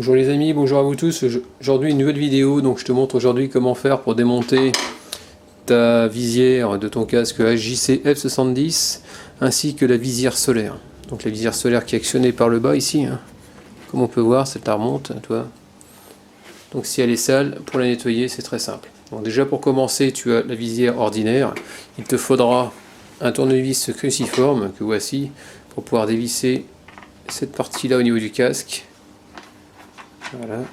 Bonjour les amis, bonjour à vous tous. Aujourd'hui une nouvelle vidéo, donc je te montre aujourd'hui comment faire pour démonter ta visière de ton casque HJC F70 ainsi que la visière solaire. Donc la visière solaire qui est actionnée par le bas ici, hein. Comme on peut voir, ça remonte, toi. Donc si elle est sale, pour la nettoyer c'est très simple. Donc déjà pour commencer, tu as la visière ordinaire. Il te faudra un tournevis cruciforme que voici pour pouvoir dévisser cette partie là au niveau du casque. Voilà.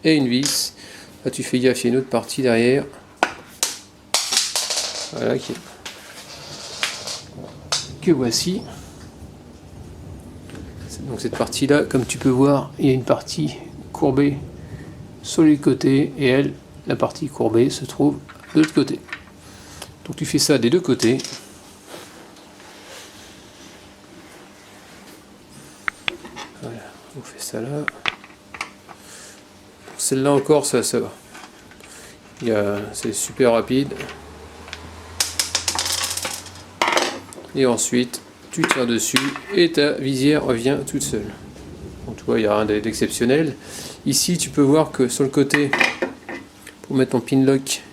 Et une vis. Là tu fais gaffe, il y a une autre partie derrière. Voilà, que voici. Donc cette partie là, comme tu peux voir, il y a une partie courbée sur les côtés et elle, la partie courbée, se trouve de l'autre côté. Donc tu fais ça des deux côtés. Voilà, on fait ça là. Celle-là encore, ça va. C'est super rapide. Et ensuite, tu tires dessus et ta visière revient toute seule. Donc tu vois, il n'y a rien d'exceptionnel. Ici, tu peux voir que sur le côté, pour mettre ton pin lock,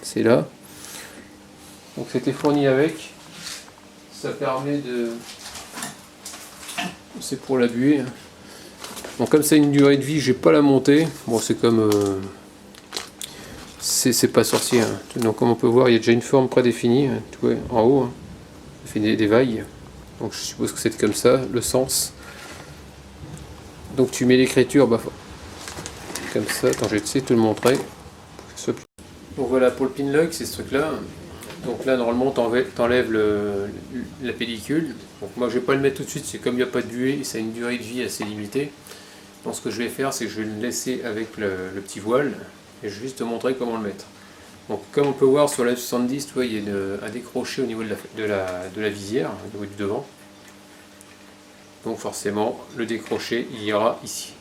c'est là. Donc c'était fourni avec. Ça permet de... C'est pour la buée. Donc comme ça une durée de vie, j'ai pas la montée. Bon, c'est comme... c'est pas sorcier. Hein. Donc comme on peut voir, il y a déjà une forme prédéfinie. Hein. Tu vois, en haut. Hein. Ça fait des vagues. Donc je suppose que c'est comme ça, le sens. Donc tu mets l'écriture, bah, comme ça. Attends, je vais essayer de te le montrer. Donc voilà, pour le pin lock, c'est ce truc là. Donc là, normalement, t'enlèves la pellicule. Donc moi, je vais pas le mettre tout de suite, c'est comme il n'y a pas de buée, ça a une durée de vie assez limitée. Donc ce que je vais faire, c'est que je vais le laisser avec le petit voile, et je vais juste te montrer comment le mettre. Donc comme on peut voir sur la F70, tu vois, il y a un décroché au niveau de la visière, au niveau du devant. Donc forcément, le décroché, il ira ici.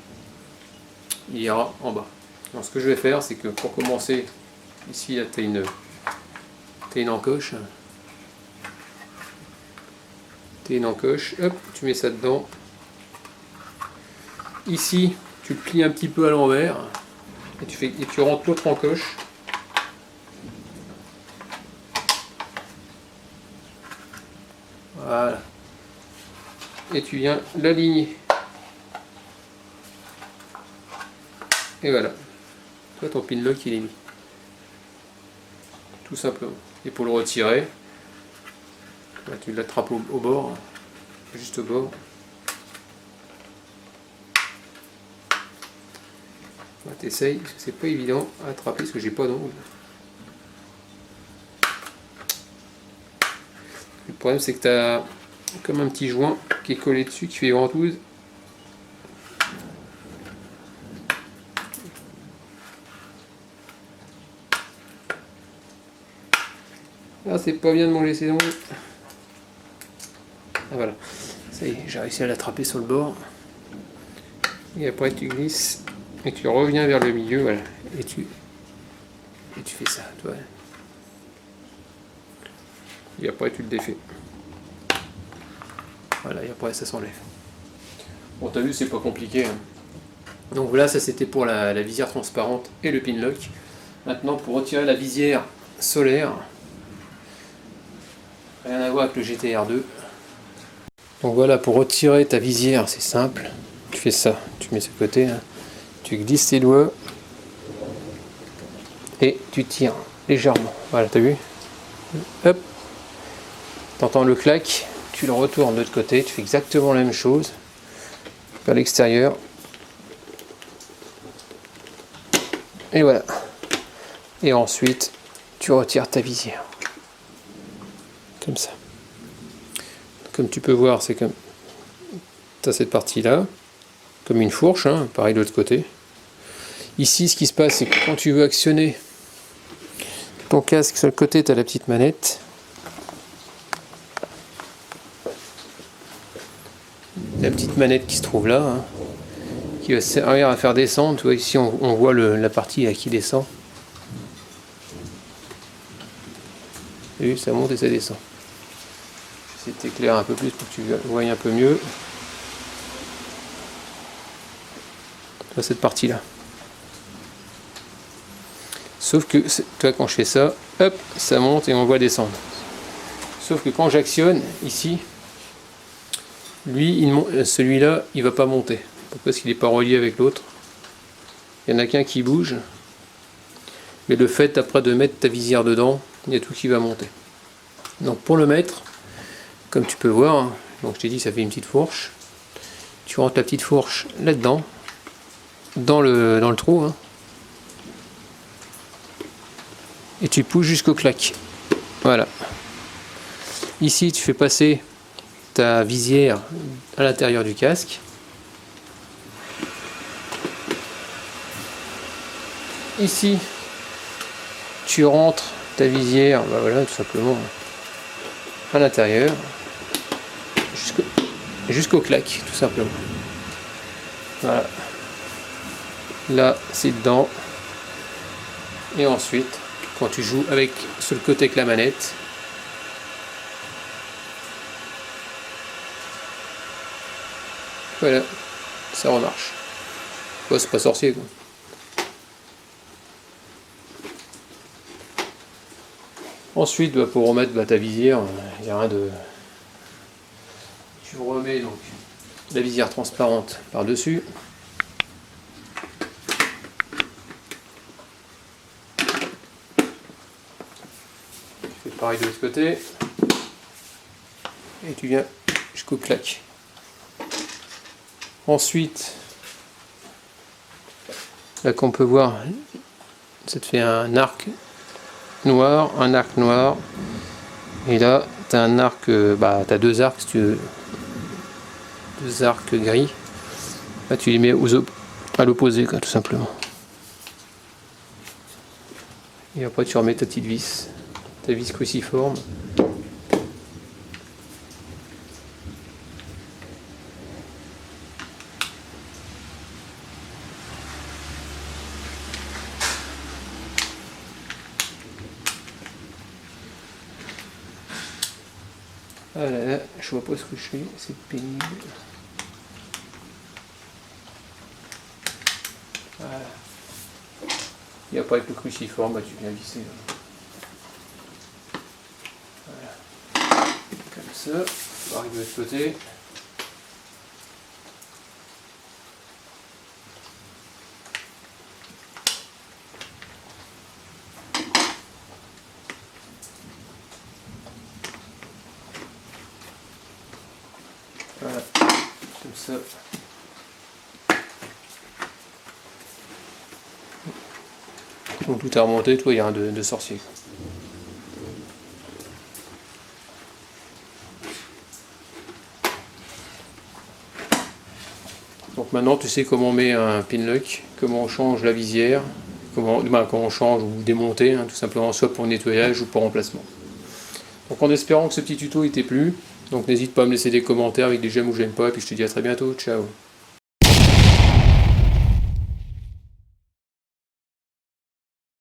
Il ira en bas. Donc ce que je vais faire, c'est que pour commencer, ici, tu as une encoche. Hop, tu mets ça dedans. Ici, tu le plies un petit peu à l'envers et tu rentres l'autre encoche. Voilà. Et tu viens l'aligner. Et voilà. Toi, ton pin lock, il est mis. Tout simplement. Et pour le retirer, là, tu l'attrapes au bord, juste au bord. T'essayes, parce que c'est pas évident à attraper, parce que j'ai pas d'ongle. Le problème, c'est que tu as comme un petit joint qui est collé dessus, qui fait ventouse. Ah, c'est pas bien de manger ses ongles. Ah, voilà, ça y est, j'ai réussi à l'attraper sur le bord. Et après, tu glisses et tu reviens vers le milieu, voilà. Et tu fais ça, tu vois. Et après, tu le défais. Voilà, et après, ça s'enlève. Bon, t'as vu, c'est pas compliqué. Hein. Donc voilà, ça c'était pour la visière transparente et le pin lock. Maintenant, pour retirer la visière solaire, rien à voir avec le GTR2. Donc voilà, pour retirer ta visière, c'est simple. Tu fais ça, tu mets ce côté, hein. Tu glisses tes doigts et tu tires légèrement. Voilà, t'as vu? Hop, t'entends le clac, tu le retournes de l'autre côté, tu fais exactement la même chose vers l'extérieur. Et voilà. Et ensuite, tu retires ta visière. Comme ça. Comme tu peux voir, c'est comme... Tu as cette partie-là, comme une fourche, hein, pareil de l'autre côté. Ici, ce qui se passe, c'est que quand tu veux actionner ton casque sur le côté, tu as la petite manette. La petite manette qui se trouve là, hein, qui va servir à faire descendre. Tu vois, ici, on voit la partie là, qui descend. Et ça monte et ça descend. J'essaie de t'éclairer un peu plus pour que tu voyes un peu mieux. vois cette partie-là. Sauf que, toi, quand je fais ça, hop, ça monte et on voit descendre. Sauf que quand j'actionne, ici, lui, celui-là, il va pas monter. Pourquoi? Parce qu'il n'est pas relié avec l'autre. Il y en a qu'un qui bouge. Mais le fait, après, de mettre ta visière dedans, il y a tout qui va monter. Donc pour le mettre, comme tu peux voir, hein, donc je t'ai dit, ça fait une petite fourche. Tu rentres la petite fourche là-dedans, dans le trou, hein, et tu pousses jusqu'au claque. Voilà. Ici, tu fais passer ta visière à l'intérieur du casque. Ici, tu rentres ta visière, bah voilà, tout simplement à l'intérieur, jusqu'au claque, tout simplement. Voilà. Là, c'est dedans. Et ensuite, quand tu joues sur le côté avec la manette, voilà, ça remarche. Ouais, c'est pas sorcier, quoi. Ensuite, bah, pour remettre ta visière, il n'y a rien de... Tu remets donc la visière transparente par-dessus. Tu fais pareil de l'autre côté. Et tu viens jusqu'au claque. Ensuite, là qu'on peut voir, ça te fait un arc noir, et là tu as un arc, tu as deux arcs si tu veux, deux arcs gris. Là tu les mets à l'opposé, quoi, tout simplement. Et après tu remets ta petite vis, ta vis cruciforme. Ah là là, je vois pas ce que je fais, c'est pénible. Voilà. Et après avec le cruciforme, bah, tu viens visser. Voilà. Comme ça, on va arriver de l'autre côté. Voilà, comme ça. Donc tout est remonté, toi il y a un de sorcier. Donc maintenant tu sais comment on met un pinlock, comment on change la visière, comment on change ou démonter, hein, tout simplement, soit pour nettoyage ou pour remplacement. Donc en espérant que ce petit tuto t'ait plu, donc n'hésite pas à me laisser des commentaires avec des j'aime ou j'aime pas, et puis je te dis à très bientôt, ciao.